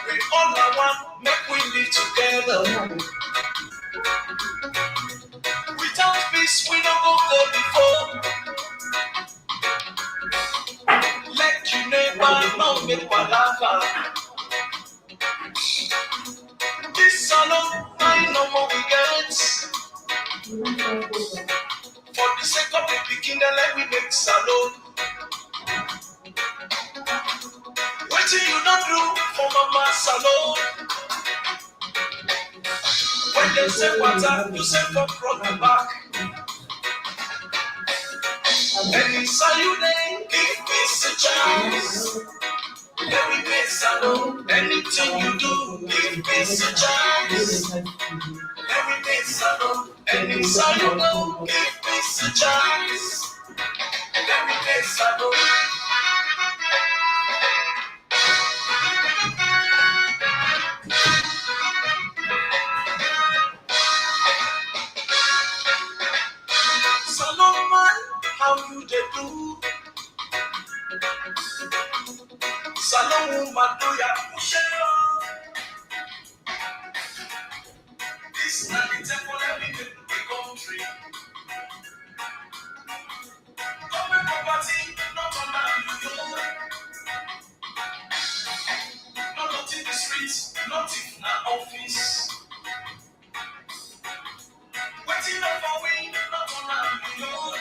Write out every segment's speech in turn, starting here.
We all are one, make we live together. Without peace, we don't go before. Let you never know me palava. This salon, I no more we get. For the sake of the beginning, let we make salon. What you don't do for mama salon? When they say water, you say for front and back. And inside you then give peace a chance. Let me make salon. Anything you do, give peace a chance. Let me make salon. And inside you go, give peace a chance. Let me make salon. Salon man, how you dey do? Salon woman, do ya push it? This na the temple let me make the country. Government property, not on land, you know. Not in the streets, not in our office. Waiting up for we, not on land, you know.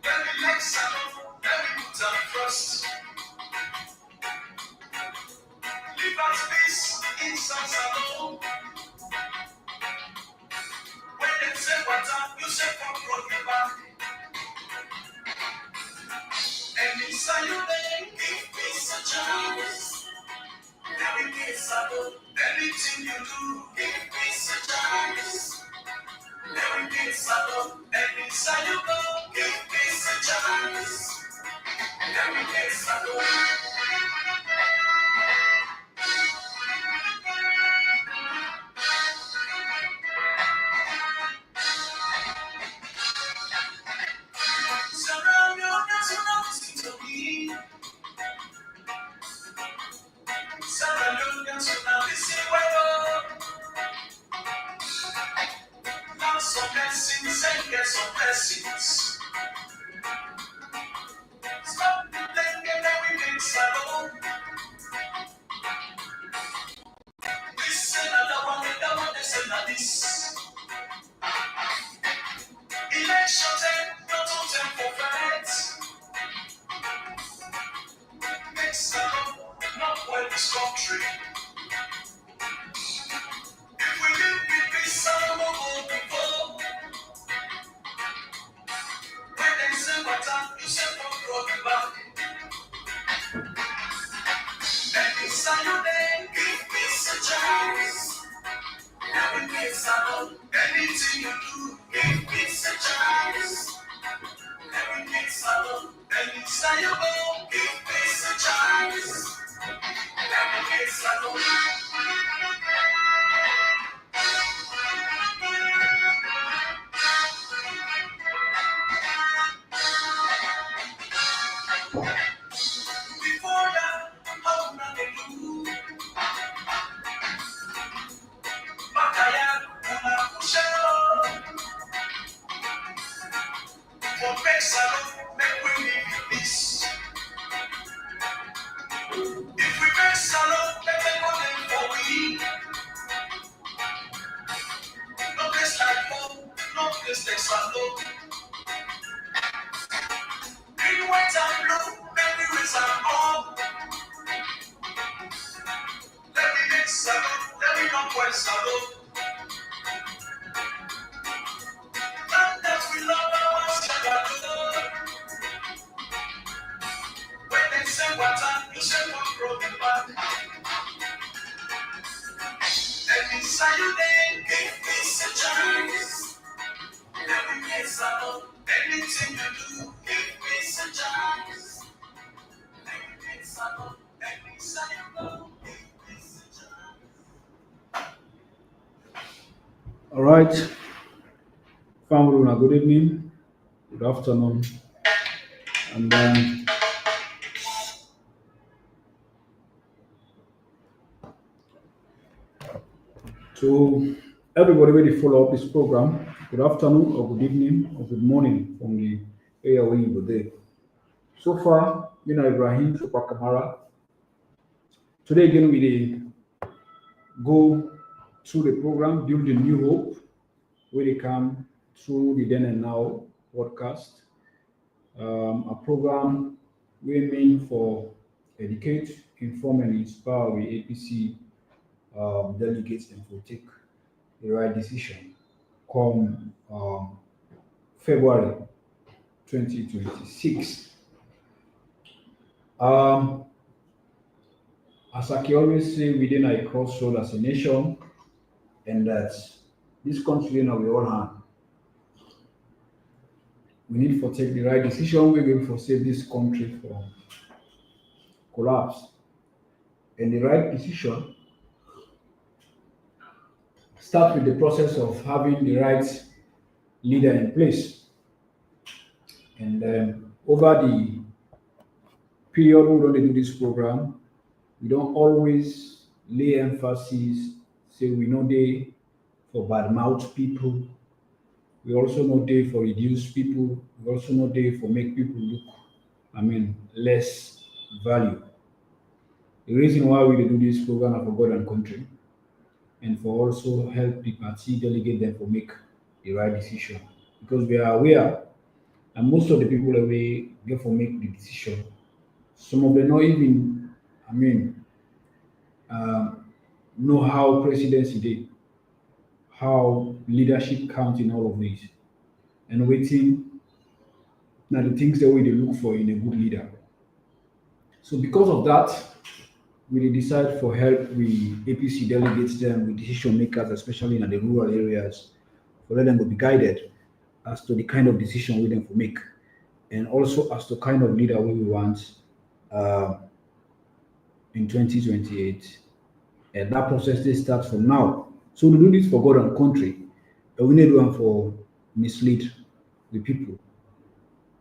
Let me like salon, let me put them first. Live at peace inside salon. When they say water, you say from front and back. And inside you then give peace a chance. Every case I do, anything you do, give peace a chance. Every case I do, and inside you go, give peace a chance. Every case I do. Surround your nationality to me. Surround your nationality well. Lots of blessings and get some blessings. Stop the thinking that we make salon. This is another one, that one, this is another this. Election time, not on time for fights. Make salon, not well this country. If we live with this salon, we'll go before. When they say water, you say from front and back. And inside you then, give peace a chance. Every place I know, anything you do, give peace a chance. Every place I know, and inside you go, give peace a chance. Every place I know. Before that, how na they do? Bakaya, una pushero. For Pexalo, make we live in peace. If we make salon, let them go in for we. No place like home, no place like salon. Green, white, and blue, everywhere's and all. Let me make salon, let me not wear salon. And that we love our Shagado. When they say water, you say one broken back. And inside you then, give peace a chance. Every place I know, anything you do, give peace a chance. Every place I know, and inside you go, give peace a chance. All right, family, good evening, good afternoon, and then To everybody wey dey follow up this program, good afternoon or good evening or good morning from the area where you go dey. So far, me na Ibrahim Super Kamara. Today again we dey go through the program Build a New Hope, where they come through the Then and Now podcast. A program we mean for educate, inform and inspire the APC delegates and to take the right decision come February 2026. Um, as I can always say, within a crossroad as a nation, and that this country now we all hand. We need for take the right decision. We're going for save this country from collapse. And the right decision start with the process of having the right leader in place. And over the period we don't do this program, we don't always lay emphasis, say we know they for bad mouth people. We also know they for reduce people. We also know they for make people look, less value. The reason why we dey do this program na for God and country, and for also help the party delegate them for make the right decision. Because we are aware, and most of the people that we get for make the decision, some of them not even, I mean, um, know how presidency did, how leadership count in all of this, and waiting now the things that we dey look for in a good leader. So because of that, we dey decide for help we APC delegates them with decision makers, especially in the rural areas, for let them to be guided as to the kind of decision we them for make, and also as to kind of leader we want uh, in 2028. And that process they start from now. So we do this for God and country, and we need to do am for mislead the people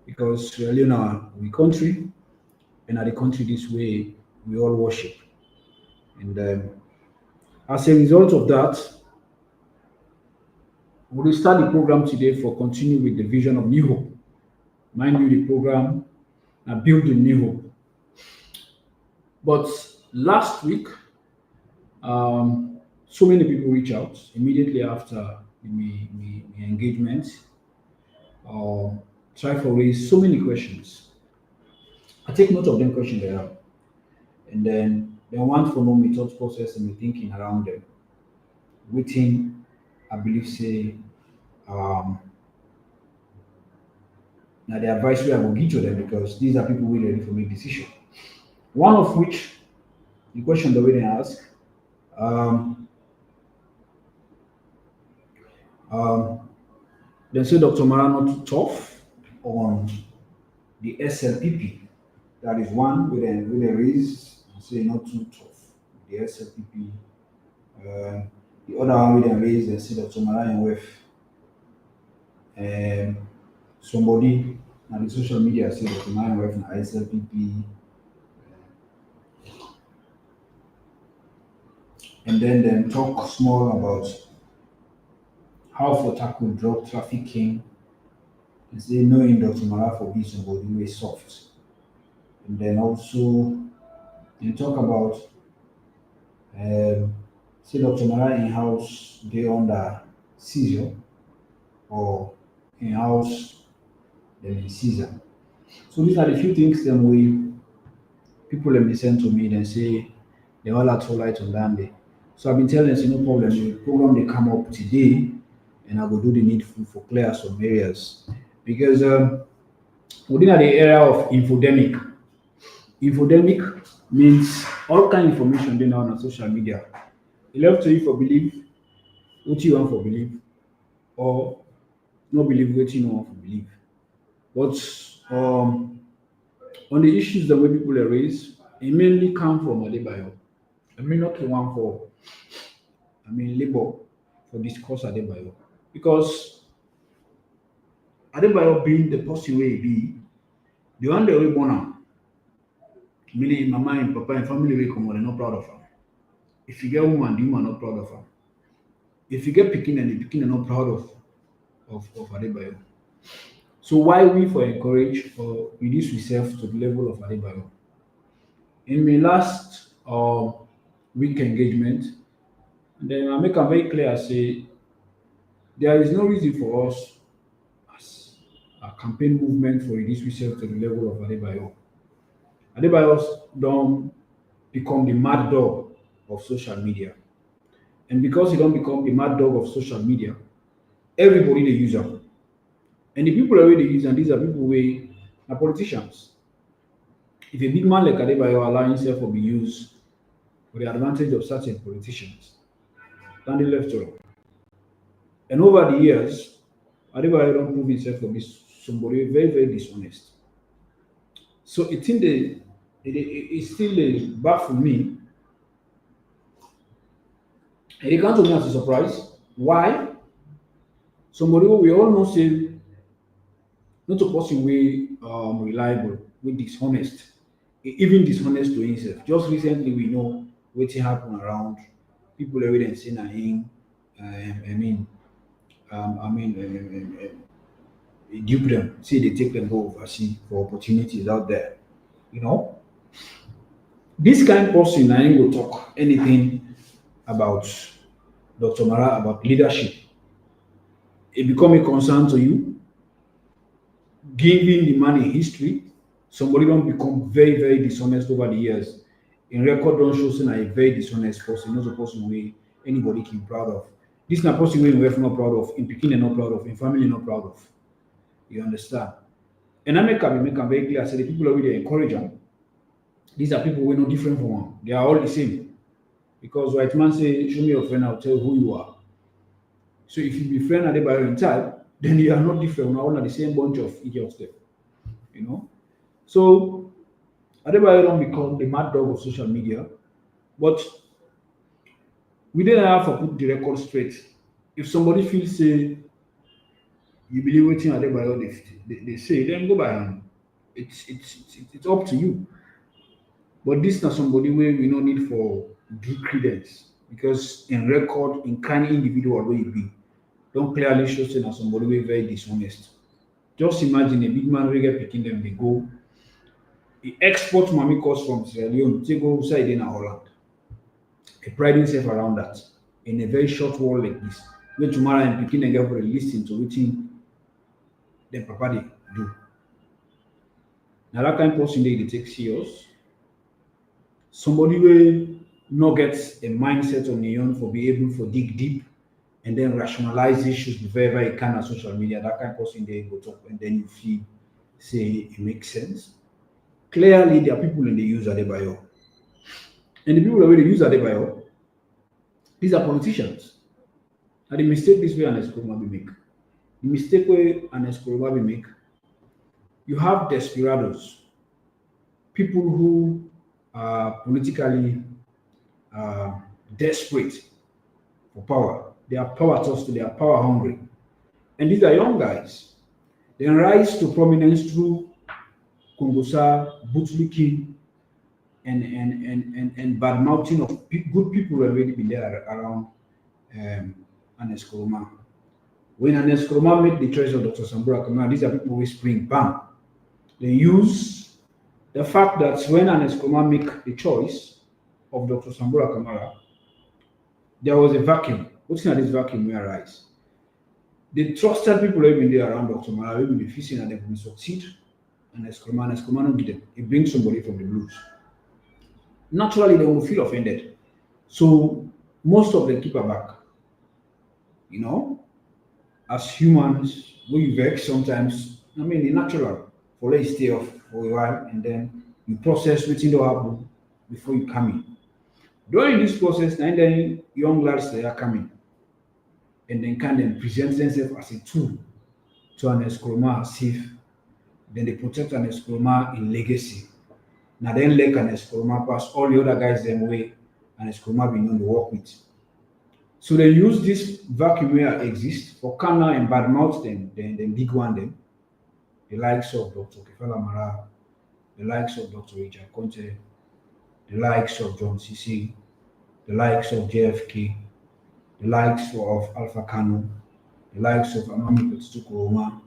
because we are in our we country, and at the country this way we all worship. And as a result of that, we will start the program today for continue with the vision of New Hope. Mind you, the program build the New Hope. But last week, so many people reach out immediately after the engagement. Try for raise so many questions. I take note of them questions they have, and then they want for know my thought process and my thinking around them. Waiting, I believe say um, now the advice we I will give to them because these are people who ready to make decision. One of which the question the way they ask, um, um, they say Dr. Mara not too tough on the SLPP. That is one with a raise say not too tough. The SLPP. Uh, the other one with a raise they say Dr. Mara and with um, somebody on the social media say Dr. Mara and with na SLPP, and then them talk small about how for tackle drug trafficking and say knowing Dr. Mara for be somebody who is soft. And then also they talk about um, say Dr. Mara in-house they under seizure or in-house them in season. So these are the few things them we people them listen to me then say they all at all light on that day. So I've been telling them say no problem. The program they come up today and I will do the needful for clear some areas. Because within the area of infodemic, infodemic means all kind of information they now on social media. It left to you for believe what you want for believe or not believe what you don't want for believe. But on the issues the way people are raised, it mainly come from Adebayo. I mean not the one for labor for discourse Adebayo. Because Adebayo being the person way he be, the one that we born am, meaning in mama and papa and family way come on, they're not proud of her. If you get woman, the woman not proud of her. If you get picking and the picking are not proud of Adebayo. So why we for encourage or reduce ourselves to the level of Adebayo? In my last week engagement, then I make am very clear say there is no reason for us as a campaign movement for reduce ourselves to the level of Adebayo. Adebayo don become the mad dog of social media. And because he don't become the mad dog of social media, everybody they use am. And the people wey dey use am, these are people wey are politicians. If a big man like Adebayo allow himself to be used for the advantage of certain politicians, then the left to. And over the years, Adebayo don't prove himself to be somebody very, very dishonest. So it still dey baffle me. And it come to me as a surprise. Why? Somebody wey we all know say not a person wey reliable, wey dishonest, even dishonest to himself. Just recently we know wetin happen around people wey dem say na him I mean he dupe them, say they take them go overseas for opportunities out there. You know, this kind person na him go talk anything about Dr. Mara about leadership. It become a concern to you, giving the man a history. Somebody don't become very, very dishonest over the years. In record don't show say na a very dishonest person, not a person wey anybody can proud of. This na person wey wife not proud of, in pikin not proud of, in family not proud of. You understand? And I make am very clear. Say the people wey dey encourage am, these are people wey no different from am. They are all the same. Because white man say, show me your friend, I'll tell you who you are. So if you be friend Adebayo in type, then you are not different. Una all are the same bunch of idiots there. You know? So Adebayo don't become the mad dog of social media. But we didn't have to put the record straight. If somebody feels say you believe wetin Adebayo they say, then go by am. It's up to you. But this not somebody where we no need for give credence because in record, in kind individual wey you be, don't clearly show say na somebody wey very dishonest. Just imagine a big man wey get pikin dem dey go, he export money cost from Sierra Leone, take go outside in Holland. He pride himself around that in a very short while like this. When tomorrow and pikin dem get for lis ten to wetin dem papa dey do. Now that kind of person they take serious. Somebody will not get a mindset on your own for be able to dig deep and then rationalize issues wherever you can on social media. That kind of person they go talk and then you feel say it makes sense. Clearly, there are people in the use Adebayo. And the people that really use Adebayo, these are politicians. And the mistake this way an Eskroma be make. The mistake way an Eskroma be make, you have desperados, people who are politically uh, desperate for power. They are power thirsty, they are power hungry. And these are young guys. They rise to prominence through Kongosa, bootlicking, and bad mouthing of good people who have already been there around Anes Koroma. When Anes Koroma made the choice of Dr. Sambura Kamara, these are people who spring bam. They use the fact that when Anes Koroma make the choice of Dr. Sambura Kamara, there was a vacuum. What's in this vacuum will arise? The trusted people who have been there around Dr. Mara, will be facing and they will succeed. And Eskroma no give them. It brings somebody from the blues. Naturally, they will feel offended. So most of them keep her back. You know, as humans, we vex sometimes. I mean, it's natural for let you stay off for a while and then you process what will happen before you come in. During this process, and then young lads they are coming and then can then present themselves as a tool to an Eskroma as if then they protect an Eskroma in legacy. Now then like an Eskroma pass all the other guys them way and Eskroma be known to work with. So they use this vacuum where exist for Kana and badmouth them big one them. The likes of Dr. Kaifala Marah, the likes of Dr. Richard Conte, the likes of John CC, the likes of JFK, the likes of Alpha Kano, the likes of Amami Kuroma,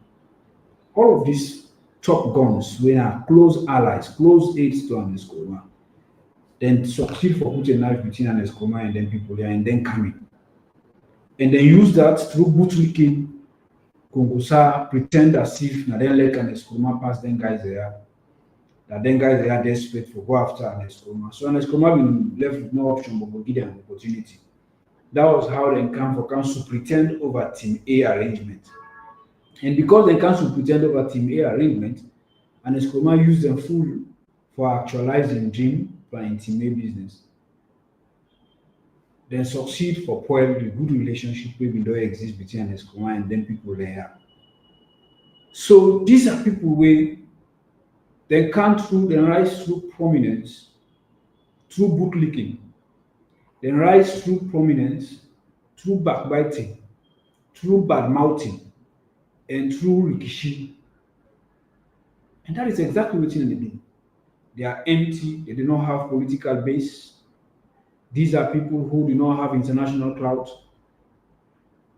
all of these top guns wey are close allies, close aides to Ernest Koroma, then succeed for putting a knife between Ernest Koroma and then people there and then come in. And then use that through bootlicking, Kongosa, pretend as if na then let Ernest Koroma pass them guys there. That then guys they are desperate for go after Ernest Koroma. So Ernest Koroma been left with no option but to give them an opportunity. That was how they come for council pretend over Team A arrangement. And because they cancel pretend over Team A arrangement, and Eskroma used them full for actualizing dream by Team A business, then succeed for spoil the good relationship wey bin don exist between Eskroma and then people there. So these are people wey they can through they rise through prominence, through bootlicking, they rise through prominence, through backbiting, through bad mouthing, and through rikishi. And that is exactly what they do. They are empty, they do not have political base. These are people who do not have international clout.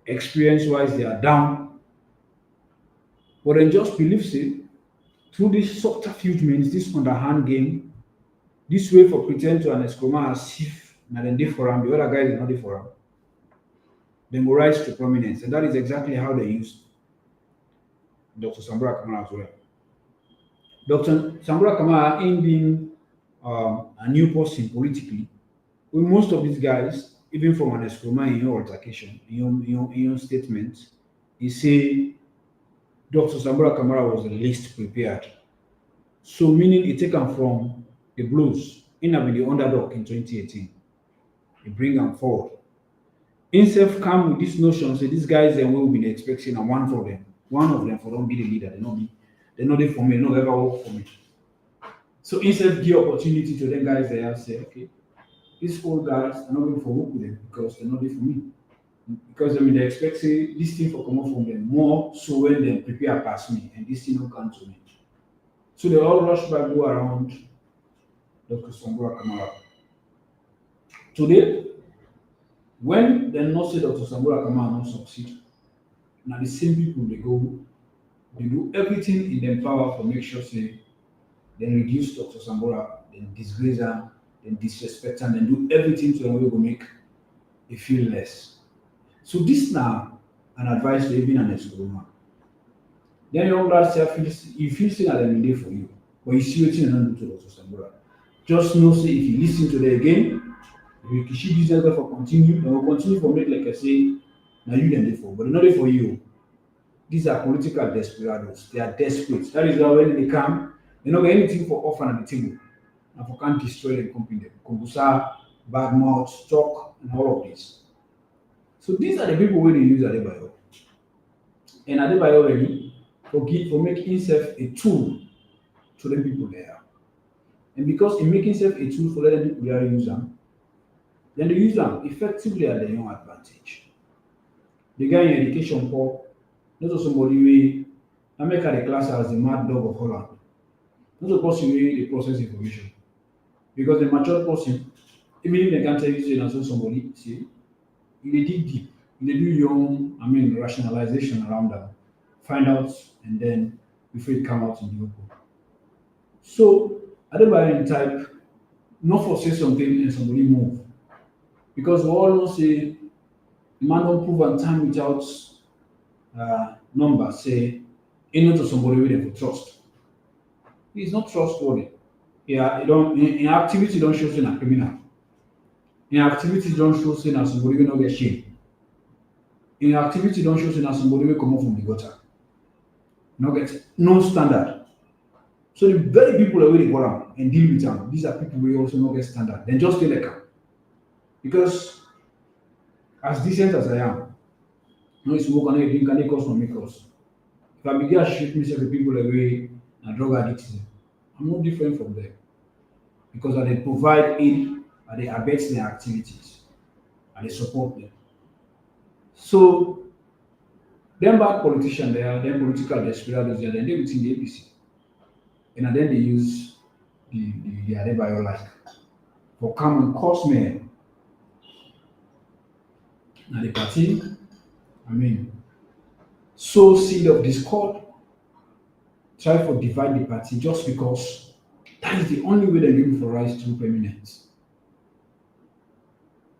Experience wise, they are down. But then just believe say, through this subterfuge means this underhand game, this way for pretend to an Eskroma as if na dem dey for am, the other guys are not dey for am. Then go rise to prominence. And that is exactly how they used Dr. Sambora Kamara as well. Dr. Sambora Kamara, in being a new person politically, with most of these guys, even from an Eskroma in your altercation, in your statement, he say Dr. Sambora Kamara was the least prepared. So meaning he take am from the blues, in have been the underdog in 2018. He bring am forward. Himself come with this notion, say these guys then will be expecting and one of them for don't be the leader, they not there for me, they not ever work for me. So instead give opportunity to them guys there and say, okay, these old guys are not going for work with them because they're not there for me. Because I mean they expect say this thing for come out from them more so when they prepare past me and this thing will come to me. So they all rush back go around Dr. Sambora Kamara. Today, when they not say Dr. Sambora Kamara not succeed, now the same people they do everything in their power to make sure say they reduce Dr. Sambora, then disgrace her, then disrespect her, and do everything to them to make it feel less. So this now an advice to even an Eskroma. Then young lad say you feel say that them dey for you, but you see what you don't do to Dr. Sambora. Just know say if you listen to them again, if you keep business for continue, they will continue for make like I say, now you them dey for, but they're not there for you. These are political desperados. They are desperate. That is why when they come, they don't get anything for offer at the table. And for can't destroy them, company them. Kombusa, bad mouth, talk, and all of this. So these are the people where they use Adebayo. And Adebayo already for making himself a tool to the people there. And because in making himself a tool for letting people there use them, then they use them effectively at their own advantage. The guy in education poor, not just somebody wey I make the class as the mad dog of Holland. Not a person wey dey process information. Because the mature person, even if they can't tell you say na so somebody say, you dey dig deep, you dey do your own, rationalization around that, find out, and then before it come out in the open. So Adebayo in type, not for say something and somebody move. Because we all know say the man don't prove and time without number, say, not to somebody wey dem for trust. He is not trustworthy. Yeah, in activity don't show say na criminal. In activity don't show say na somebody wey no get shame. In activity don't show say na somebody wey comot from the gutter. No get no standard. So the very people that wey dey go am and deal with am, these are people wey also no get standard. Dem just dey like am. Because as decent as I am, no smoke and no drink and no cause no make us. If I begin to treat myself with people like wey na drug addicts, I'm not different from them. Because I dey provide aid, I dey abet their activities, I dey support them. So them bad politicians there, them political desperados there, then they within the APC. And then they use the Adebayo like for come and cause men. Now the party, I mean, sow seed of discord, try to divide the party just because that is the only way they're able to rise to prominence.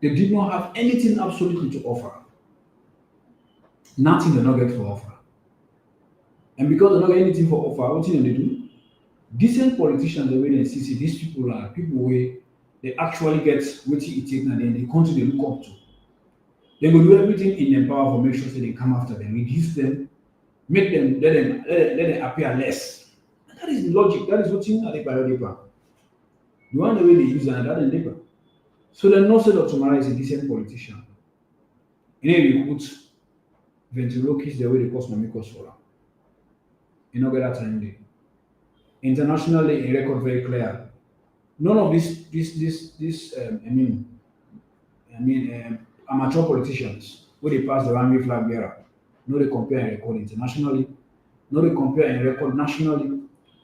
They did not have anything absolutely to offer. Nothing they not get for offer. And because they don't get anything for offer, what thing they do? Decent politicians, the way they see these people are people where they actually get what it take and then the country they look up to. They will do everything in their power to make sure that they come after them, reduce them, make them let them appear less. And that is the logic. That is what you are the You want the way they use that in labor. So they know that Kamara is a decent politician. You know, you put ventriloquist the way they cause Mamiko Sola. You know, get that time there. Internationally, in record very clear. None of these amateur politicians where they pass the runway flag bearer. No, they compare and record internationally. No, they compare and record nationally.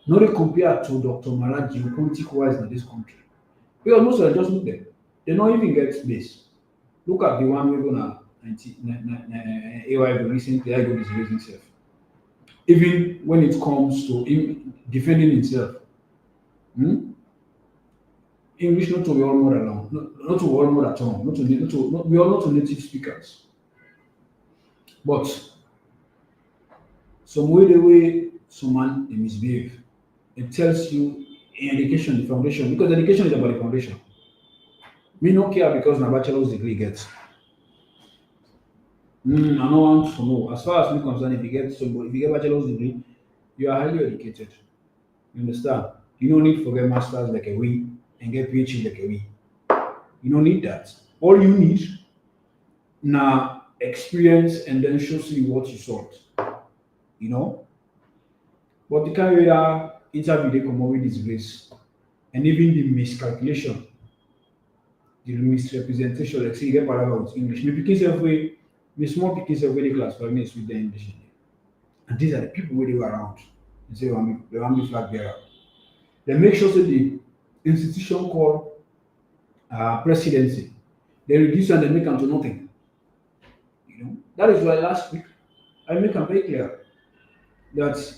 No, they compare to Dr. Marah geopolitical wise in this country. Because most of them just look there. They don't even get space. Look at the one we're gonna AY recently, I go this himself. Even when it comes to him defending himself, hmm? English not to be all more alone, not to all more at all, we are not native speakers. But some way the way someone they misbehave, it tells you in education, the foundation, because education is about the foundation. Me no care because my bachelor's degree gets. I don't want to know. As far as me concerned, if you get bachelor's degree, you are highly educated. You understand? You don't need to get masters like a we and get PhD like a we. You don't need that. All you need now experience and then shows you what you sought. You know? But the kind of interview they come up with is grace. And even the miscalculation, the misrepresentation, like say you get paragraph with English. Me picking self way, me small picking self way the class for me is with the English. And these are the people where they were around. They say they want me flag bearer. They make sure that the institution called presidency, they reduce and they make them to nothing. You know, that is why last week I make them very clear that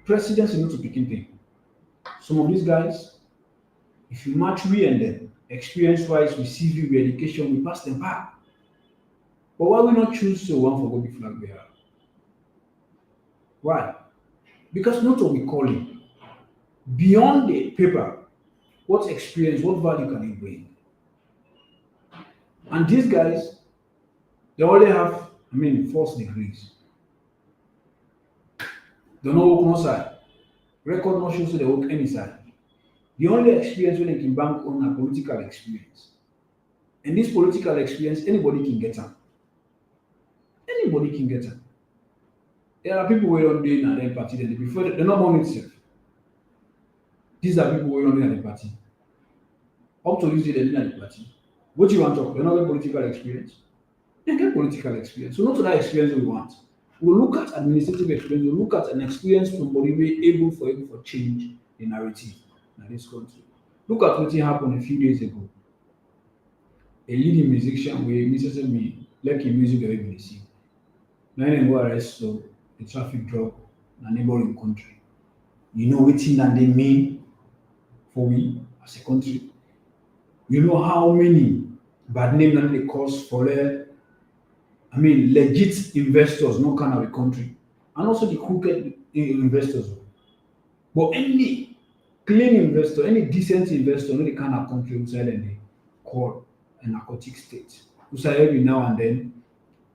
presidency not to begin thing. Some of these guys, if you match we and them, experience wise, we CV, we education, we pass them back. But why we not choose to one for go be flag bearer? Why? Because not what we call it. Beyond the paper, what experience, what value can it bring? And these guys, they already have, first degrees. They don't work no side. Record not shows they work any side. The only experience when they can bank on a political experience. And this political experience, anybody can get them. Anybody can get them. There are people who don't do it at their party, before they're not born itself. These are people who don't do it at the party. Up to this day, they're doing at the party. What do you want to talk? They don't get political experience. They get political experience. So not to that experience we want. We'll look at administrative experience, we'll look at an experience from somebody able for change the narrative in this country. Look at what happened a few days ago. A leading musician where Mrs. Me like him music the way we see. Now they go arrest so the traffic drop in a neighboring country. You know what thing that they mean for we as a country. You know how many bad names that they cause for legit investors, no kind of a country, and also the crooked investors. But any clean investor, any decent investor, no the kind of country who say they call a narcotic state. Who say every now and then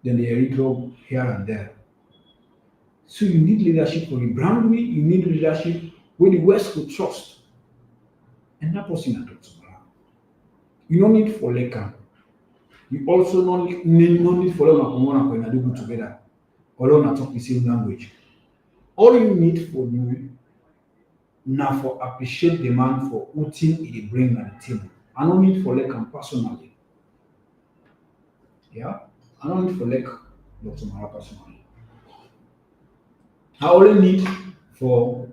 they airdrop here and there. So you need leadership for the brand way, you need leadership where the West could trust. And that person is Dr. Marah. You don't need for Leka. You also don't need for Kamara and Adugu together. Or not talk the same language. All you need for you now for appreciate the man for what he bring at the table. I don't need for Leka personally. Yeah? I don't need for Dr. Marah personally. I only need for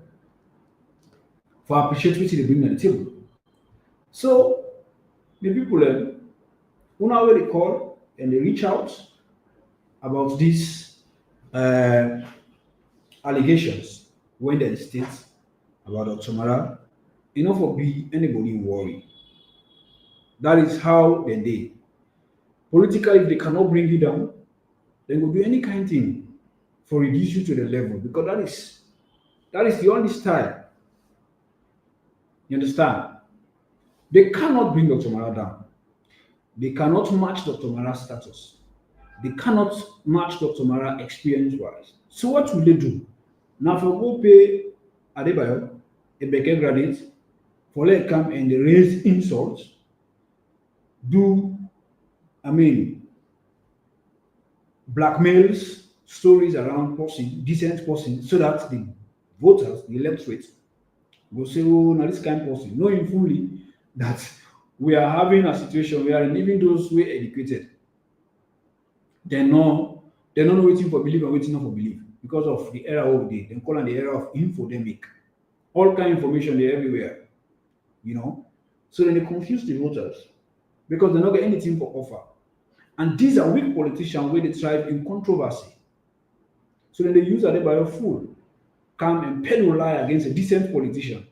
appreciate what they bring at the table. So the people when they call and they reach out, about these uh, allegations when they state about Dr. Mara, enough for be anybody worry. That is how they did. Politically, if they cannot bring you down, they will do any kind of thing for reduce you to the level because that is the only style. You understand? They cannot bring Dr. Mara down. They cannot match Dr. Mara's status. They cannot match Dr. Mara experience wise. So what will they do? Now for go pay Adebayo, a Beke graduate, for let come and raise insults, do I mean blackmails, stories around person, decent person, so that the voters, the electorate, will say, oh, now this kind of person, knowing fully that we are having a situation where even those who are educated, they're not waiting for belief and waiting not for belief because of the era of the they call it the era of infodemic. All kind of information they're everywhere, you know. So then they confuse the voters because they don't get anything for offer. And these are weak politicians where they thrive in controversy. So then they use Adebayo fool, come and peddle lie against a decent politician.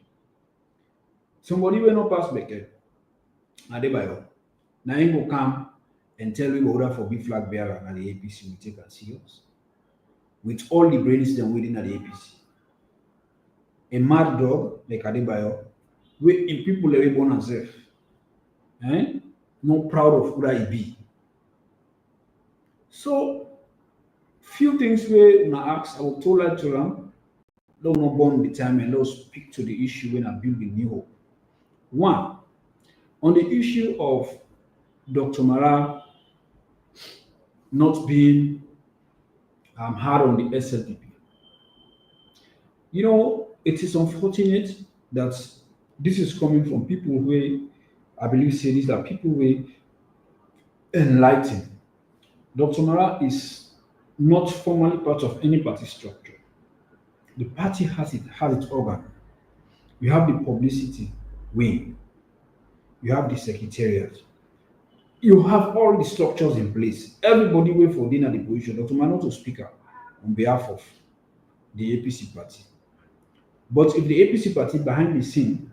Somebody will not pass Beke, Adebayo. Now he will come and tell you order for big flag bearer and the APC will take us serious. With all the brains them within the APC. A mad dog like Adebayo, where in people they born and safe. Eh? Not proud of who I be. So few things where when I ask, I will tell that to them, don't not burn the time and let's speak to the issue when I build a new hope. One, on the issue of Dr. Mara not being hard on the SLDP. You know, it is unfortunate that this is coming from people who I believe say these are people who enlightened. Dr. Mara is not formally part of any party structure. The party has its organ. You have the publicity wing, you have the secretariat, you have all the structures in place. Everybody wait for dinner the position. Dr. Mara not to speaker on behalf of the APC party. But if the APC party behind the scene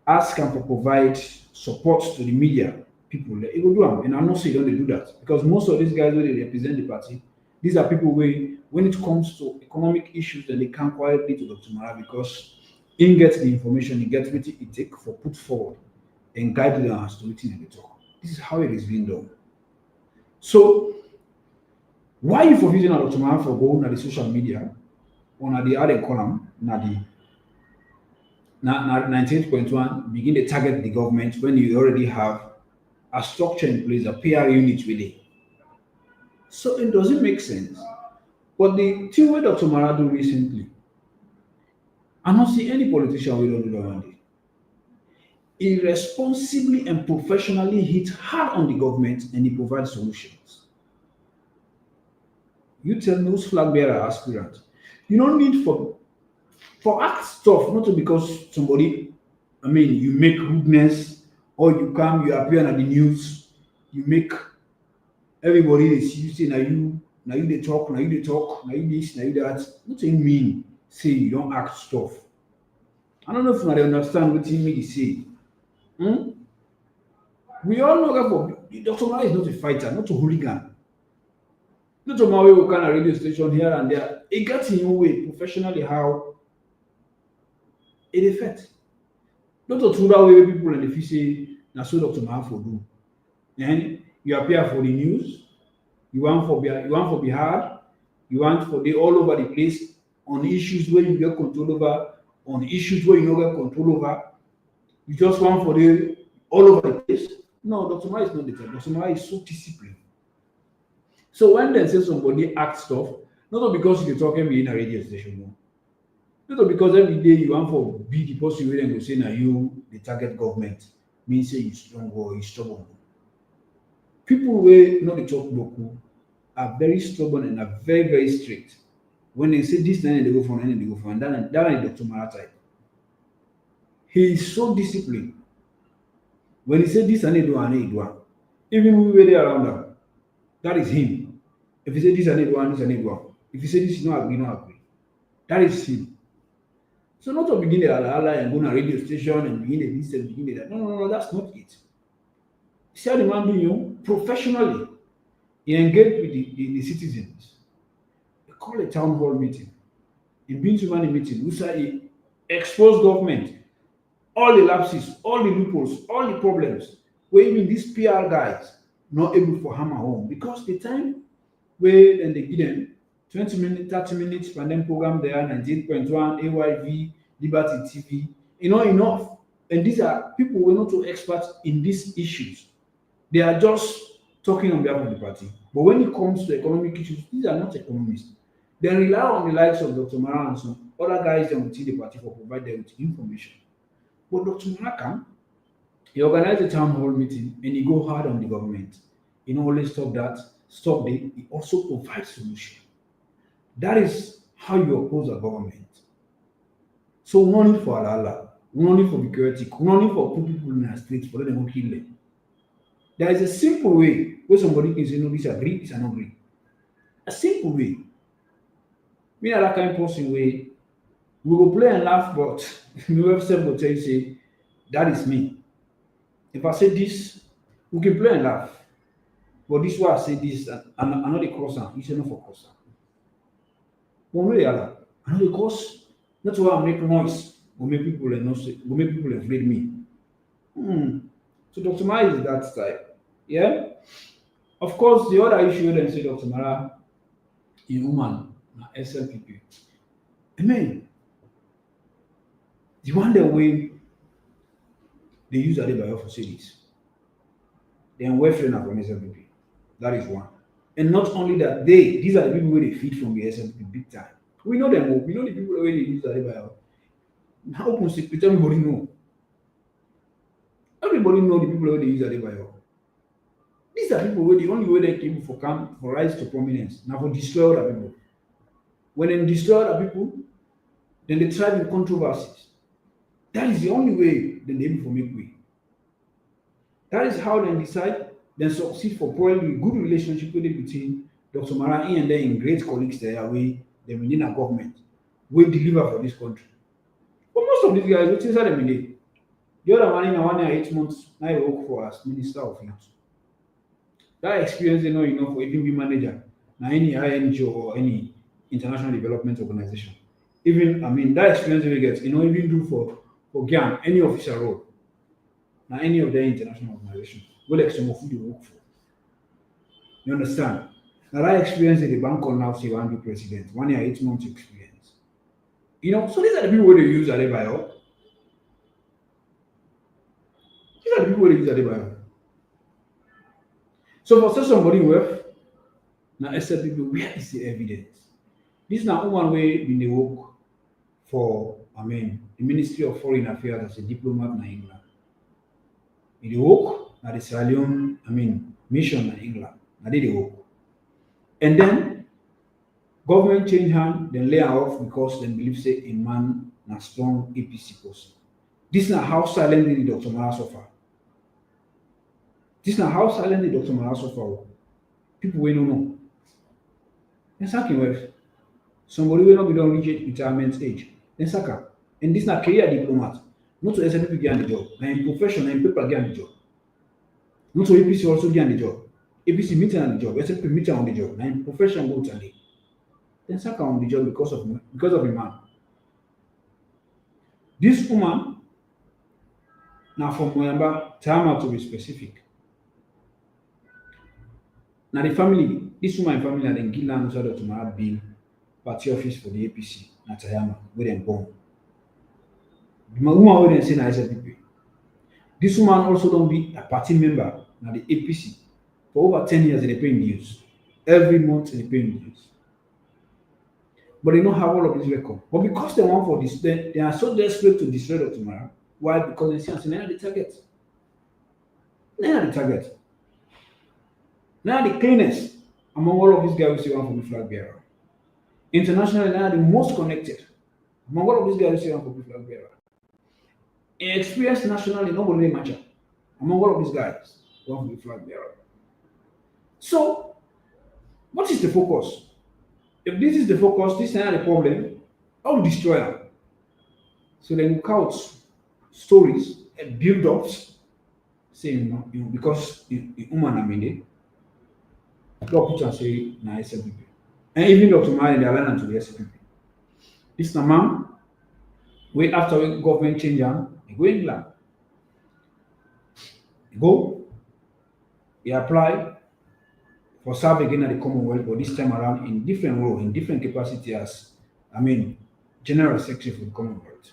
ask and for provide support to the media people, it will do them. And I'm not saying don't they do that because most of these guys when they represent the party, these are people where when it comes to economic issues, then they come quietly to Dr. Mara because he gets the information, he gets what it take for put forward and guide them as to what they talk. This is how it is being done. So why you for using Dr. Mara for going at the social media on the other column, na the 98.1 begin to target the government when you already have a structure in place, a PR unit with it. So it doesn't make sense. But the thing what Dr. Mara do recently, I don't see any politician we don't do that one day. He responsibly and professionally hit hard on the government and he provides solutions. You tell me who's flag bearer aspirant. You don't need for act stuff, not because somebody, I mean, you make rudeness or you come, you appear on the news, you make everybody they see you say now you they talk, now you they talk, now you this, now you that. Nothing mean say you don't act stuff. I don't know if you understand what he mean say. Hmm? We all know that for Dr. Mara is not a fighter, not a hooligan. Not a Maui who can a radio station here and there. He got in your way professionally how it affects. Not to that way people and if you say that's what Dr. Mara for do. Then you appear for the news, you want for be hard, you want for the all over the place on issues where you get control over, on issues where you don't get control over. You just want for the all over the place. No, Dr. Mara is not the type. Dr. Mara is so disciplined. So when they say somebody act stuff, not because you're talking me in a radio station, no. Not because every day you want for be the person where they go say now you the target government means say you strong or you stubborn. People where not the talk local are very stubborn and are very, very strict. When they say this, then they go for and they go for and that is Dr. Mara type. He is so disciplined. When he said this and they do and they do, even we were there around them, that is him. If you say this I need one, this I need one. If you say this, you not agree, not agree. That is him. So not to begin the ala and go on a radio station and begin the this and begin the that. No, no, no, that's not it. See how the man do you professionally. He engaged with the citizens. He called a town hall meeting. He been to many meeting. We say he exposed government, all the lapses, all the loopholes, all the problems. Where even these PR guys not able for hammer home because the time where then they give them 20 minutes, 30 minutes, and then program there, 98.1, AYV, Liberty TV, enough. And these are people who are not so experts in these issues. They are just talking on behalf of the party. But when it comes to economic issues, these are not economists. They rely on the likes of Dr. Mara and some other guys that within the party for provide them with information. But Dr. Mara can, he organized a town hall meeting and he go hard on the government. He not only stop that, stop it, he also provide solution. That is how you oppose a government. So we no need for alala, we no need for be chaotic, we no need for put people in the streets for them to kill them. There is a simple way where somebody can say no, this agree, this not agree. A simple way. Me na that kind of person way we go play and laugh, but me website go tell you say that is me. If I say this, we can play and laugh. But this why I say this and I know the cross am, you say no for cross am. One way or other, I know the cause. That's why I make noise. Will make people and not say, will make people afraid me. So Dr. Mara is that type. Yeah. Of course, the other issue then say Dr. Mara is woman, na SLPP. I mean, the one that way they use Adebayo for say this. Then welfare na from SLPP. That is one. And not only that, these are the people where they feed from the SLPP big time. We know them all. We know the people where they use Adebayo. Now open secret, everybody know. Everybody know the people where they use Adebayo. These are people where the only way they came for come for rise to prominence. Now for destroy other people. When they destroy other people, then they thrive in controversies. That is the only way then they able for make way. That is how they decide, then succeed for probably good relationship with it between Dr. Mara and then great colleagues there way they within a government will deliver for this country. But most of these guys, what is that they mean? The other one in 1 year, 8 months, now he work for as Minister of Youth. That experience they know enough for even be manager now any INGO or any international development organization. Even I mean that experience they get, even do for GAN, any official role. Now any of their international organization. Well like some of who they work for. You understand? Now that experience in the bank on now say one be president, 1 year, 8 months experience. So these are the people where they use Adebayo. These are the people where they use Adebayo. So for such somebody with now except people, where is the evidence? This now one way been they work for the Ministry of Foreign Affairs as a diplomat in England. They work at the Sierra Leone, mission in England. Now they work. And then government change hand, then lay her off because they believe say a man na strong APC person. This is how silently Dr. Mara suffer. This is how silently Dr. Mara suffer. People will not know. Then sack him wife. Somebody will not be done reach retirement age. Then sack her. And this is not career diplomat. Not to SNP get the job. Now in profession, and paper get the job. Not to APC also get the job. APC meeting on the job, SNP meeting on the job. Now in profession go to the. Then sack her on the job because of a man. This woman, now from Moyamba, Tama to be specific. Now the family, this woman family and then Gillan also to Mara bill party office for the APC, Natayama, where they born. The woman where they say na SLPP. This woman also don't be a party member now the APC. For over 10 years they pay dues. Every month they pay dues. But they don't have all of this record. But because they want for this, they are so desperate to destroy Dr. Mara. Why? Because they see and say, now the target. Now the target. Now the cleanest among all of these guys we see one from the Flagbearer. Internationally, now the most connected among all of these guys we see one from the Flagbearer. In experience nationally, nobody matter. Among all of these guys, one from the Flagbearer. So What is the focus? If this is the focus, this is not the problem. I'll destroy them. So then look out stories and build ups saying, because the woman I mean, drop it and say, na SLPP. And even Dr. Mali, they align to the SLPP. This na man, wait after government change, he go England. He go, he apply for serve again at the Commonwealth, but this time around in different role, in different capacity as, I mean, General Secretary for the Commonwealth.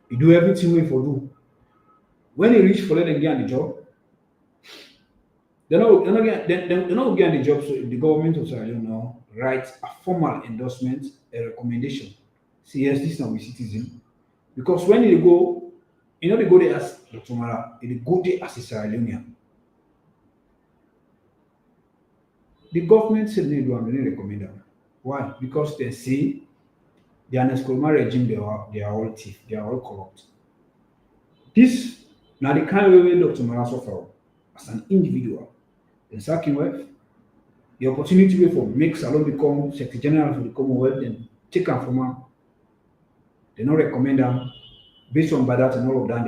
He do everything we for do. When he reach for let them get the job, they're not get the job. So if the government of Sierra Leone now write a formal endorsement, a recommendation, say yes, this is not a citizen. Because when they go, they go there as Dr. Mara, they go there as a Sierra Leonean. The government said they do, and they didn't recommend them. Why? Because they say the Anescolma regime, they are all thief, they are all corrupt. This now the kind of way Dr. Mara suffer as an individual. Then sack him well. The opportunity way for make Salon become Secretary General for the Commonwealth, then take him from him. They not recommend them based on by that and all of that.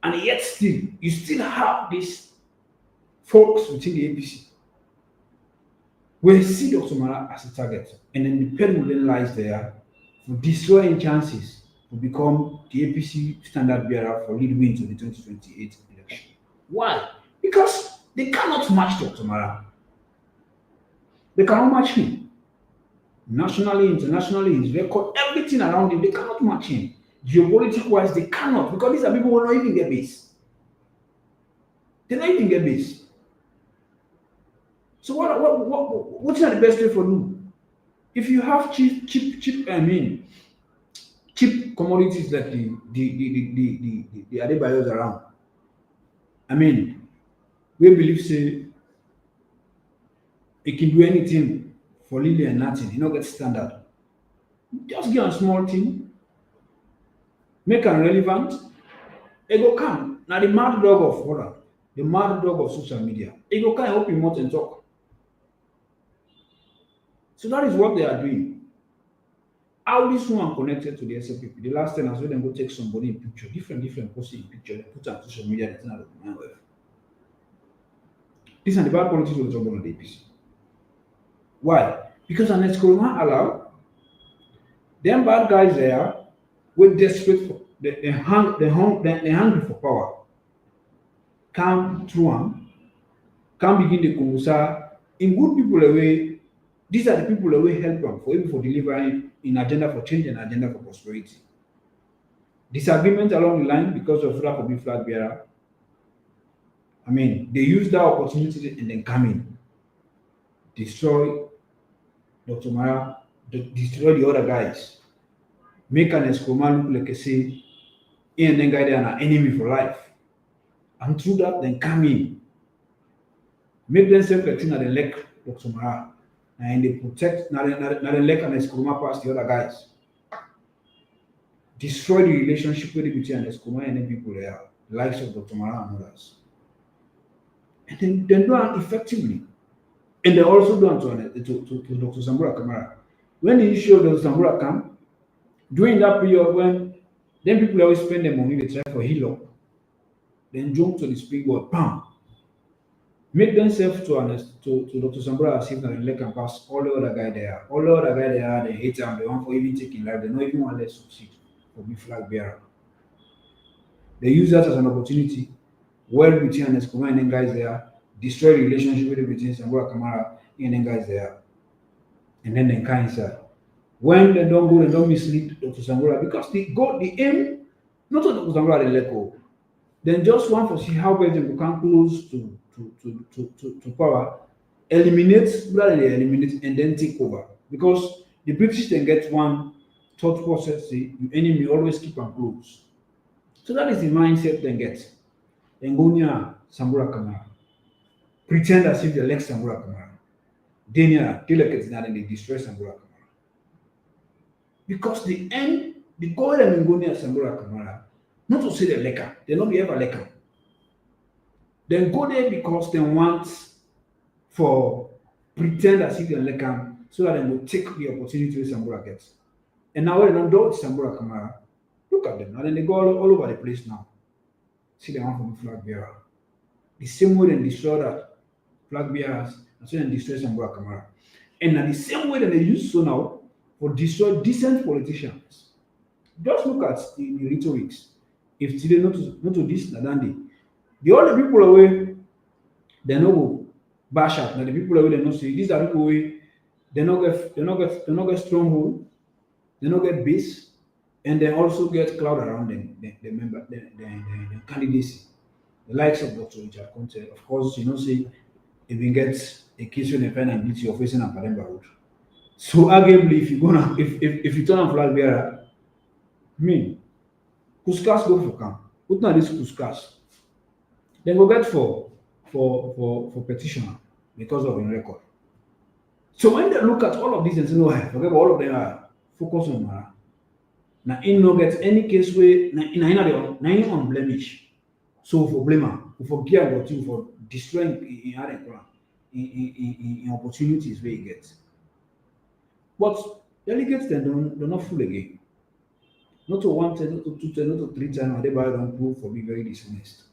And yet still, you still have these folks within the APC. We see Dr. Mara as a target, and then the pen then lies there for destroying chances to become the APC standard bearer for lead win to the 2028 election. Why? Because they cannot match Dr. Mara. They cannot match him. Nationally, internationally, his record, everything around him, they cannot match him. Geopolitical wise, they cannot, because these are people who are not even get base. They don't even get base. So what's the best way for you? If you have cheap, cheap commodities like the Adebayos around, I mean, we believe say it can do anything for Lily and nothing, you know, get standard. Just get a small thing, make am relevant, it go come. Now the mad dog of water, the mad dog of social media, it go come help you more and talk. So that is what they are doing. How this one connected to the SLPP? The last time I saw them go take somebody in picture, different person in picture, they put on social media, that's not the mind well. These are the bad politics of the trouble on the APC. Why? Because unless Corona allow them bad guys there were desperate for they hungry for power. Come through them, can begin the conversa in good people away. These are the people that will help them for delivering in agenda for change and agenda for prosperity. Disagreement along the line because of lack of being flag bearer. I mean, they use that opportunity and then come in, destroy Dr. Mara, destroy the other guys, make an Escoma look like a say, and then guy they are an enemy for life. And through that, then come in, make themselves like that they like Dr. Mara. And they protect not the leg and Escoma past the other guys. Destroy the relationship with between Escoma and the people there, the likes of Dr. Mara and others. And then do it effectively. And they also do it to Dr. Zambura Kamara. When the issue of Dr. Zambura come, during that period when then people always spend their money, they try for heal up, then jump to the springboard, bam. Make themselves to Dr. Zambura as if they let can pass all the other guy there. All the other guy there, they hate him, they want for even taking life, they don't even want to let succeed for be flag bearer. They use that as an opportunity, well between and Escoma and then guys there, destroy the relationship with between Zambura Kamara and then guys there. And then they can inside. When they don't go, they don't mislead Dr. Zambura because the aim, not to Dr. Zambura they let go. Then just want to see how Belgium can close to power, eliminate rather than eliminate and then take over. Because the British then get one thought process, say your enemy always keep and close. So that is the mindset they get. Then go near Sambura Kamara. Pretend as if they elect Sambura Kamara. Then they like it's not and they destroy Sambura Kamara. Because the goal and go near Sambura Kamara, not to say they like him, they not be ever like him. Then go there because they want for pretend as if they like am so that they will take the opportunity wey Sambora gets. And now when they don't do Sambora Kamara, look at them. And then they go all over the place now. See the one from the flag bearer. The same way they destroy that flag bearers, and so they destroy Sambora Kamara. And na the same way that they use so now for destroy decent politicians. Just look at the rhetorics. If today not to this Nadandi, the other people away they no go bash out. Now the people away they no say these are people away they not get stronghold, they not get base, and they also get cloud around them, the member the candidacy. The likes of Dr. Richard Conte, of course, say if we get a case when they find am guilty of facing a Palemba road. So arguably if you gonna if you turn on flag bearer, I mean Kuskas go for camp. Put na this Kuskas. Then go get for petitioner because of im record. So when they look at all of these and say, no, forget about all of them are focus on Mara. Now, in no get any case where na in on blemish. So for blame am, for gear about you for destroying in other in opportunities where you get. But delegates then they're not full again. Not to one time, not to two time, not to three times, Adebayo don't prove for being very dishonest.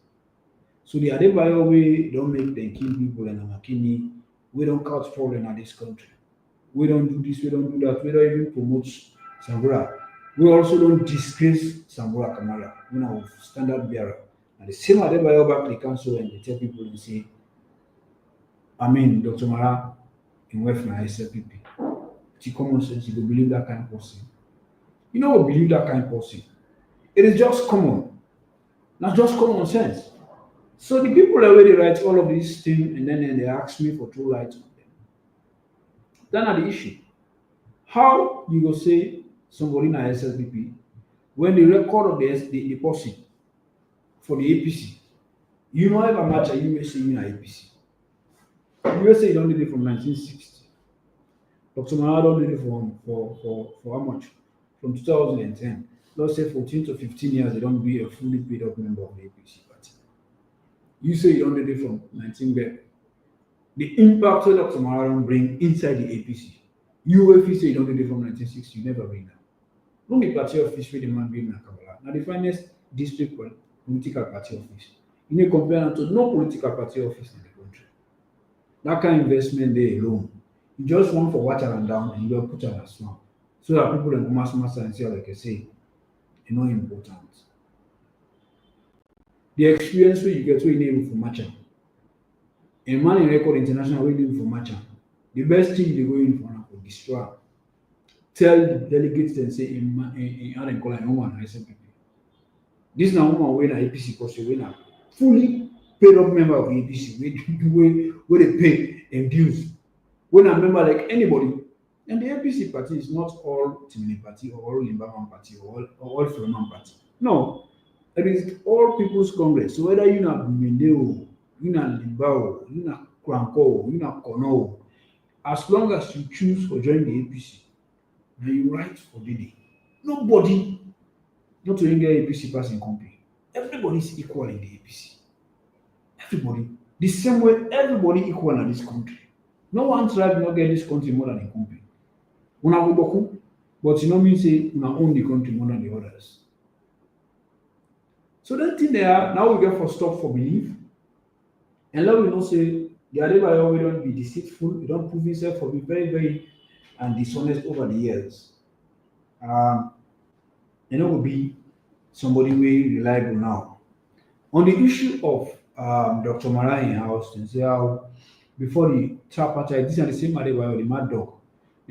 So the Adebayo way don't make them kill people and Amakini, we don't cause problem in this country. We don't do this, we don't do that, we don't even promote Sambora. We also don't disgrace Sambora Kamara, standard bearer. And the same Adebayo back the council and they tell people and say, Dr. Mara in West na SLPP. It's common sense, you go believe that kind of person. You know, believe that kind of person. It is just common. Not just common sense. So the people already write all of these things and then they ask me for true light on them. Then are the issue. How you go say somebody na SLPP when the record of the person for the APC, you know ever match a USA in APC. USA you don't need it from 1960. Dr. Mara don't need it for how much? From 2010. Let's say 14 to 15 years, they don't be a fully paid up member of the APC party. You say you don't need it from 19 there. The impact that Dr. Mara bring inside the APC. You if you say you don't need it from 1960, you never bring that. Not the party office where the man bring Kamara. Now the finest district political party office. You need to compare that to no political party office in the country. That kind of investment there alone. You just want for water and down and you just put it as one. So that people in mass and say, like I say, important. The experience where you get where you need for matcha. A man in record international where you need for matcha. The best thing they go in for now for destroy. Tell the delegates and say in Adam call woman I say people. This na woman wey na APC person wey na fully paid up member of the APC where they pay and dues. When a member like anybody. And the APC party is not all Timini party or all Limbaman party or all Freeman party. No, it is all People's Congress. So whether you're not Mindeo, you're not Limbao, you're not Kranko, you're not Kono, as long as you choose for join the APC, then you write for Didi. Nobody, not to get APC passing company. Everybody is equal in the APC. Everybody. The same way everybody equal in this country. No one tribe not get this country more than a company. Una go boku, but you know mean say una own the country more than the others. So that thing there, now we get for stop for belief. And now we know say the Adebayo will don't be deceitful, he don't prove himself for be very, very and dishonest over the years. Will be somebody very reliable now. On the issue of Dr. Mara in house, and say how before the tripartite, this is the same Adebayo, the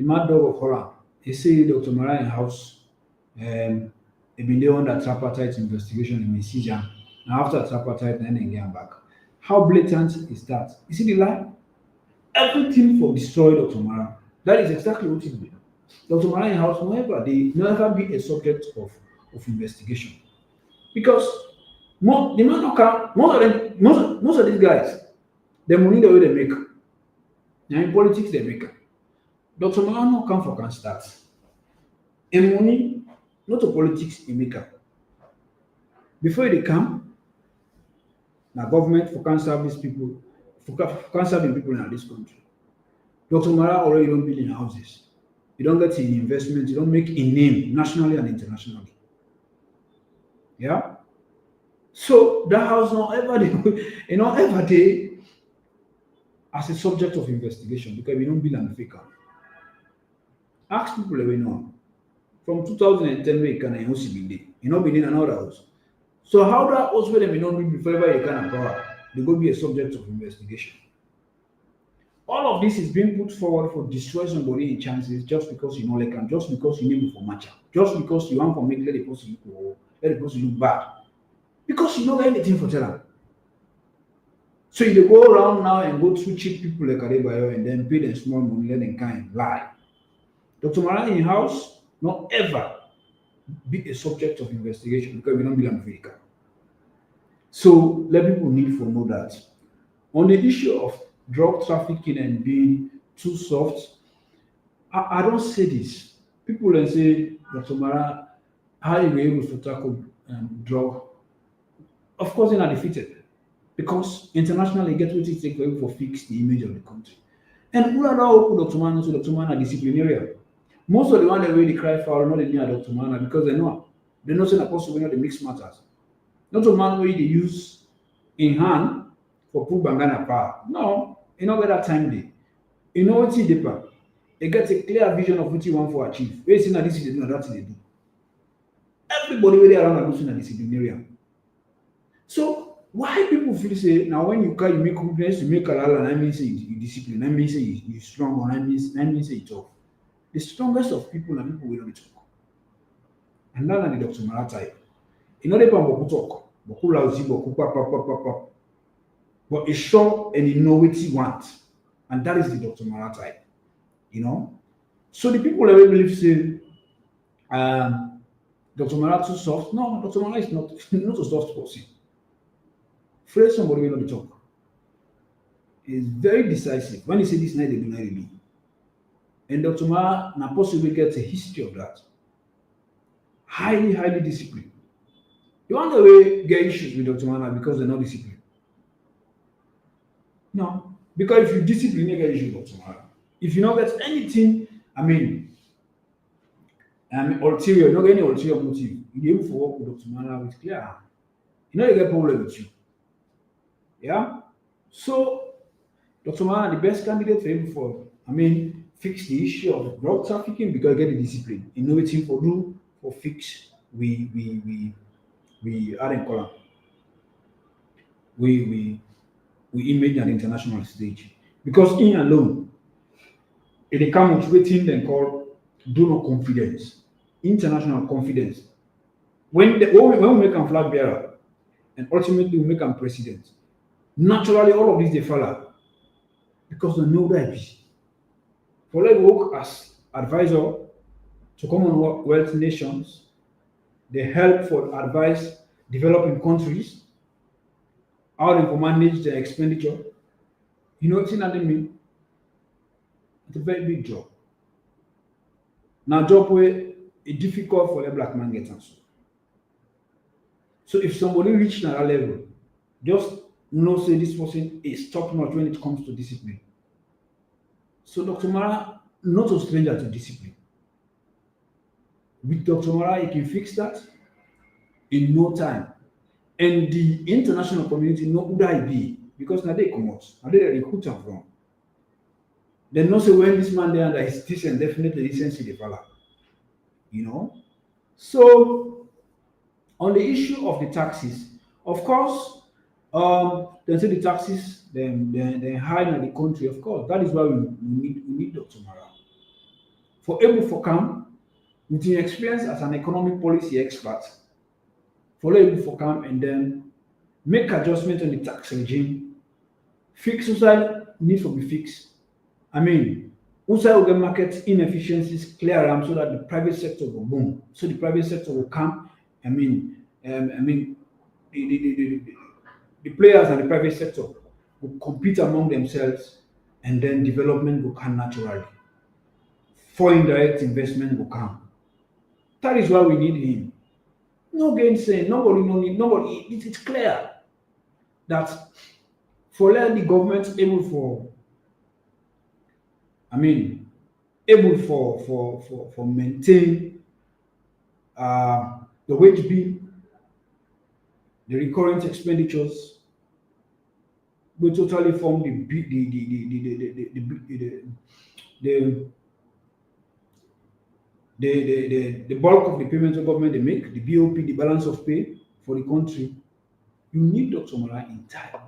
mad dog of Holland. He say Dr. Mara in house, they been there on that tripartite investigation in Messija. Now after tripartite, then they get back. How blatant is that? You see the lie? Everything for destroy Dr. Mara. That is exactly what it did. Dr. Mara in house, they never be a subject of investigation. Because most of these guys, the money the way they make, now in politics they make. Dr. Mara no come for can start. And money, not to politics in make. Before they come, now government for can serve these people, for can serve the people in this country. Dr. Mara already don't build in houses. You don't get in investment. You don't make a name nationally and internationally. Yeah. So that house not ever ever dey as a subject of investigation because we don't build an fake am. Ask people wey know from 2010 wey Ikana Ihosi bin dey, e no bin dey another house. So how that house wey dem bin don build before ever Ikana power dey go be a subject of investigation? All of this is being put forward for destroy somebody in chances just because you no like am, just because you name for match am, just because you want to make let the person look let the person look bad, because you no get anything for tell am. So you dey go around now and go through cheap people like Adebayo and then pay them small money, let them kind lie. Dr. Mara in house not ever be a subject of investigation because we don't build am fake. So let people need to know that. On the issue of drug trafficking and being too soft, I don't say this. People then say, Dr. Mara, how you were able to tackle drug? Of course, they're not defeated because internationally, get what it takes for you to fix the image of the country. And who are now Dr. Mara to Dr. Mara disciplinarian? Most of the one that really cry foul, not the near Dr. Mara because they know say possible not the mixed matters. Not a man where they use in hand for put bangana power. No, you know where that time dey. You know what they do. They get a clear vision of what you want to achieve. Where you see that this is they do and that thing they do. Everybody where they around are looking at disciplinarian. So why people feel say now when you can you make goodness, you make halal, and I mean say you discipline, I mean say you strong, and I mean say you tough. The strongest of people are people wey don't talk. And that na the Dr. Mara type. You know they pan boku talk, boku lousy, boku pa. But he's sure and he know what he want. And that is the Dr. Mara type. You know? So the people that we believe say Dr. Mara too soft. No, Dr. Mara is not a soft person. Phrase somebody will not talk. He's very decisive. When he say this night, they do not really. And Dr. Mara now possibly gets a history of that. Highly disciplined. You want the way get issues with Dr. Mara because they're not disciplined. No. Because if you discipline, you get issues with Dr. Mara. If you don't get anything, ulterior, not any ulterior motive, you able to work with Dr. Mara with clear hand. You know you get problem with you. Yeah? So Dr. Mara, the best candidate for him for, fix the issue of drug trafficking because get the discipline. Innovative for do for fix we aren't column. We image an international stage. Because in alone, it come with waiting then called donor confidence, international confidence. When we make a flag bearer and ultimately we make a president, naturally all of this they follow because they know that for them work as advisor to Commonwealth nations, they help for advice developing countries, how they can manage their expenditure. You know what I mean? It's a very big job. Now job where it's difficult for a black man get answer. So if somebody reach that level, just know say this person is top notch when it comes to discipline. So Dr. Mara, not a stranger to discipline. With Dr. Mara, he can fix that in no time. And the international community know who that be because now they come out. Now they recruit him from. They know say when this man there under his teaching, definitely listen to the fella. You know? So on the issue of the taxes, of course, they say the taxes they high in the country, of course. That is why we need Dr. Mara. For able for come, with his experience as an economic policy expert, for able for come and then make adjustment on the tax regime, fix society need to be fixed. Outside will get market inefficiencies clear so that the private sector will boom. So the private sector will come. The players and the private sector will compete among themselves, and then development will come naturally. Foreign direct investment will come. That is why we need him. No gainsaying. Nobody no need. Nobody. It's clear that for let the government able for I mean, able for maintain the wage bill, the recurrent expenditures will totally form the, the bulk of the payments the government they make, the BOP, the balance of pay for the country. You need Dr. Mara in time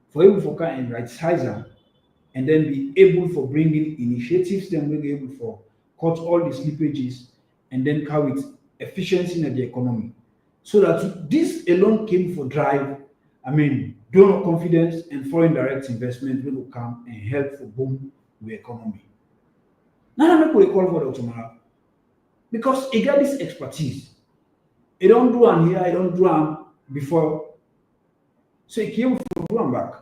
for able for kind right sizer and then be able for bringing initiatives then will be able for cut all the slippages and then carry it efficiency in the economy. So that this alone came for drive, I mean, donor confidence and foreign direct investment will come and help for boom the economy. Now I make we call for Dr. Mara because he got this expertise. He don't do am here, he don't do am before. So he came for do am back.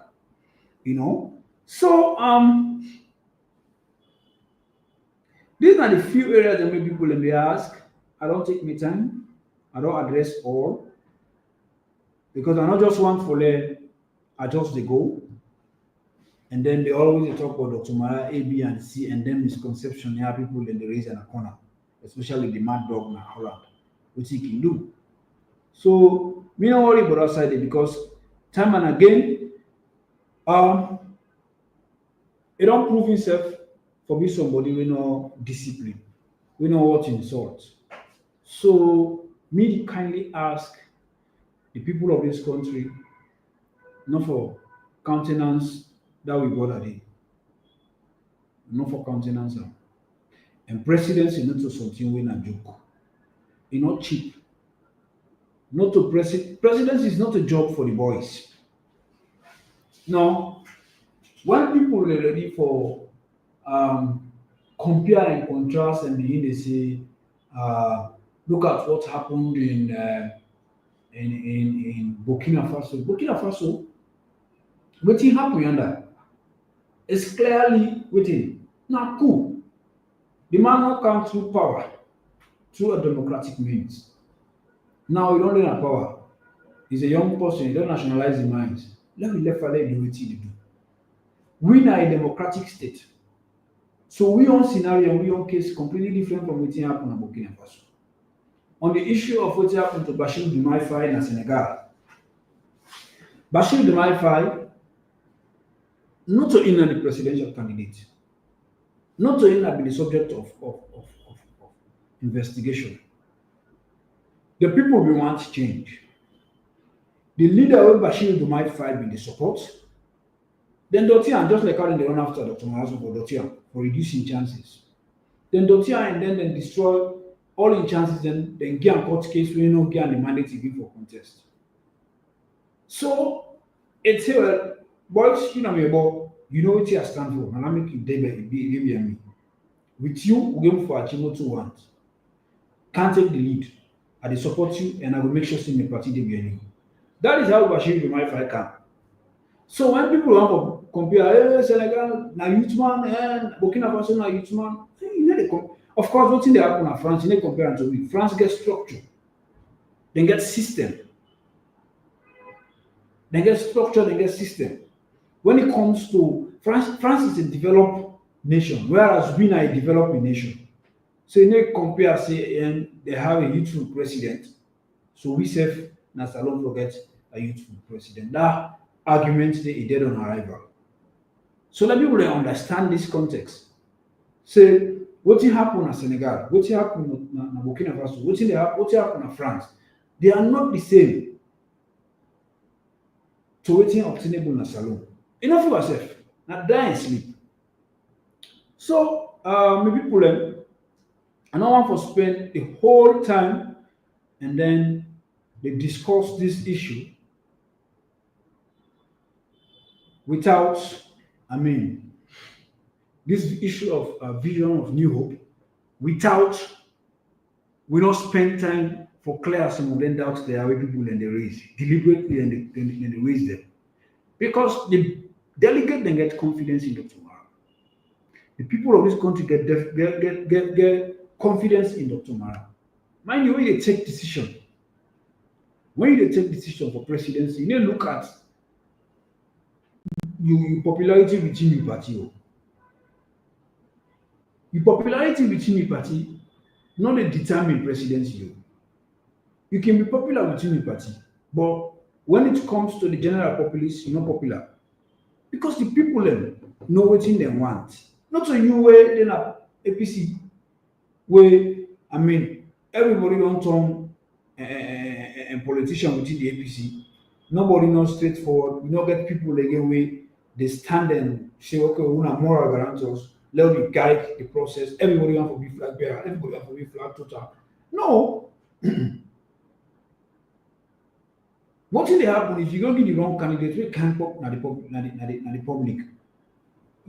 You know. So these are the few areas that maybe people may ask. I don't take my time. I don't address all because I not just want for them. I just they go, and then they always they talk about Dr. Mara A, B, and C, and then misconception. Yeah, people then they raise in a corner, especially the mad dog in Holland, which he can do. So me not worry about outside it because time and again, um, it don't prove himself for be somebody we know discipline, we know what insult. So me kindly ask the people of this country not for countenance that we bother dey, not for countenance am. And presidency not to something wey na joke. E not cheap. Not to presidency is not a job for the boys. No, when people are ready for compare and contrast and begin they say, look at what happened in Burkina Faso. Burkina Faso, wetin happen yonder is clearly waiting. Now cool. The man not come through power through a democratic means. Now he don't need a power. He's a young person, he don't nationalize the minds. Let me let Fale do what he do. We are a democratic state. So we own scenario and we own case completely different from what happened in Burkina Faso. On the issue of what happened to Bashir Diomaye Faye in Senegal, Bashir Diomaye Faye, not to in the presidential candidate, not to in be the subject of investigation. The people we want change. The leader of Bashir Diomaye Faye be the support. Then Dotian, just like how they run after Dr. Mahazu for Dotian for reducing chances. Then Dotian and then destroy all in chances, then get a court case where no get the mandate to give for contest. So it's here, boys, you know me about you know what you stand for, and I make you be me. With you, we go for achieve what you want. Can't take the lead. I dey support you and I will make sure see my party dey behind you. That is how Bashir Diomaye Faye can. So when people want to compare, Senegal na youth man and Burkina Faso na youth man, you know they of course, what thing they happen in France, you need compare to it. France gets structure, they get system, they get structure, they get system. When it comes to France is a developed nation, whereas we are a developing nation. So you need compare, say, and they have a youthful president. So we say, na Salon forget a youthful president. That argument they dead on arrival. So let people understand this context. Say what happened in Senegal, what happened in Burkina Faso, what happened in France. They are not the same to waiting obtainable in Salon. Enough of yourself. Now die and sleep. So maybe people I don't want to spend the whole time and then they discuss this issue without, I mean, this issue of vision of new hope, without we not spend time for clear some of them doubts there are people and they raise deliberately and they raise them. Because the delegate then get confidence in Dr. Mara. The people of this country get confidence in Dr. Mara. Mind you, when they take decision, for presidency, you need to look at your popularity within your party. The popularity within a party not dey determine presidency o. You can be popular within a party, but when it comes to the general populace, you're not popular because the people dem know wetin dem want. Not to you wey dey na APC wey everybody don turn politician within the APC. Nobody no straightforward. We no get people again wey dey stand and say okay una moral guarantors, let we guide the process. Everybody want to be flag bearer, everybody want to be flag total. No, wetin dey happen if you go give the wrong candidate wey can pop na the public,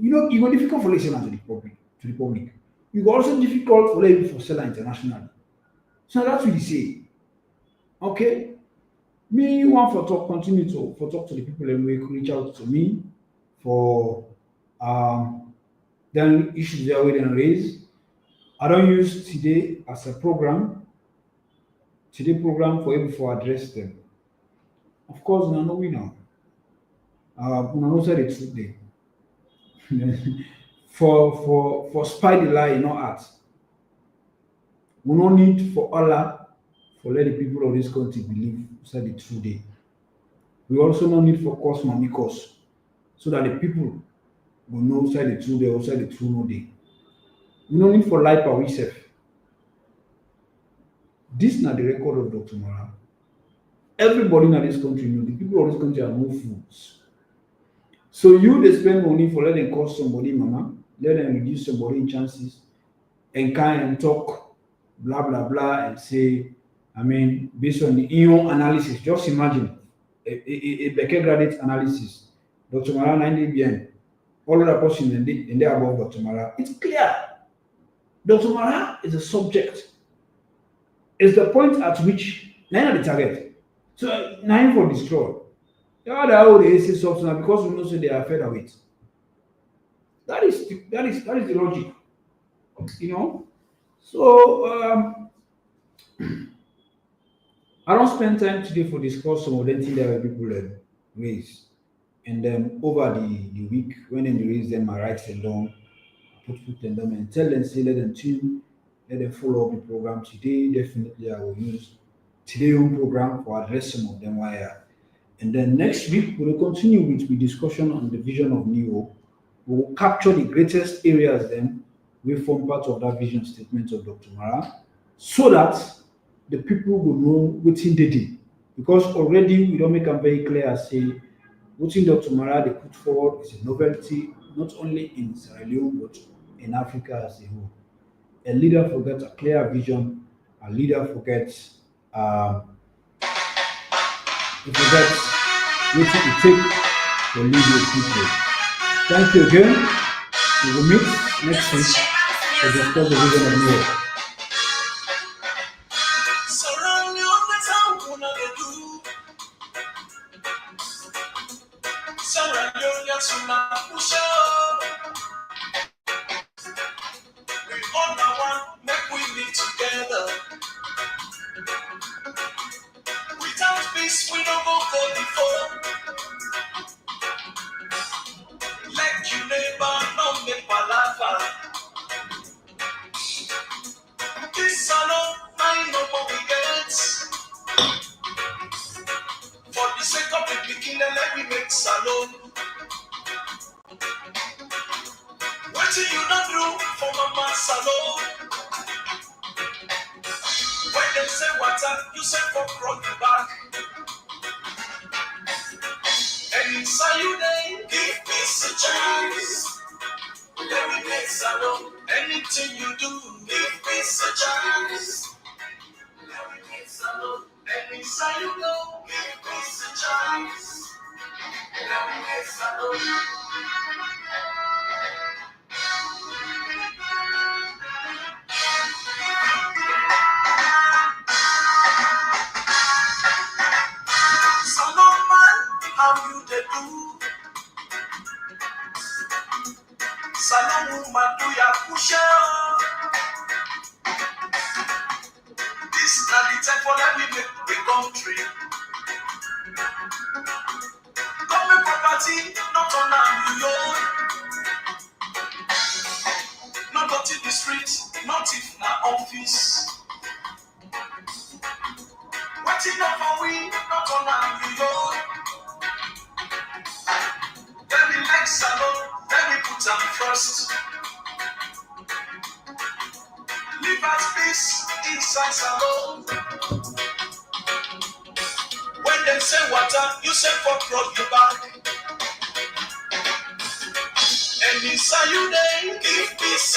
e go difficult for sell am to the public. E go also difficult for them for sell am internationally. So that's what e say. Okay, me wan for talk continue to for talk to the people dem wey reach out to me for dem issues there wey dem raise. I don use today as a program, for able for address them. Of course, una know we now. Una know say the truth dey. For spy the lie, not art. We no need for Allah for let the people of this country believe say the truth dey. We also no need for cause money cause so that the people will know say the truth dey or say the truth no dey. We no need for lie per we sef. This na the record of Dr. Marah. Everybody in this country know the people of this country are no fools. So you dey spend money for let them cause somebody mama, let them reduce somebody chances, and kind and talk blah blah blah and say, based on your own analysis, just imagine a Becker graduate analysis. Dr. Marah 90 BN, all other person in the above Dr. Marah. It's clear. Dr. Marah is a subject. It's the point at which nine are the target. So nine for destroy. The how they say something now because we know say they are fed away. That is the logic. You know. So I don't spend time today for discuss some of the things that people raise. And then over the week, when they raise them, I write them down, put them down and tell them, say, let them tune, let them follow up the program today. Definitely, I will use today own program for address some of them wire. And then next week, we will continue with the discussion on the vision of New Hope. We will capture the greatest areas then we form part of that vision statement of Dr. Marah so that the people will know what they did. Because already we don't make them very clear as say what Dr. Marah they put forward is a novelty not only in Sierra Leone but in Africa as a whole. A leader forgets a clear vision, a leader forgets he forgets what it takes to lead your people. Thank you again. We will meet next week to discuss the vision of New York. Surround you on the town, una dey do. Surround you, yes, una push up. We all are one, make we live together. Without peace, we don't go for the phone. Let you neighbor not make palava. This salon, I know what we get. For the sake of the beginning, let me make salon. What you not do for mama salon? When they say water, you say for front the back. And inside you they give peace a chance. Let me make salon. Anything you do, give peace a chance. Let me make salon. And inside you go, give peace a chance. Let me make salon. Salon man, how you they do? Salon woman, do ya push up? This na the time for let me make the country. Government property, not on our you. Not until this size alone. When they say water, you say for blood you back. And inside you they give peace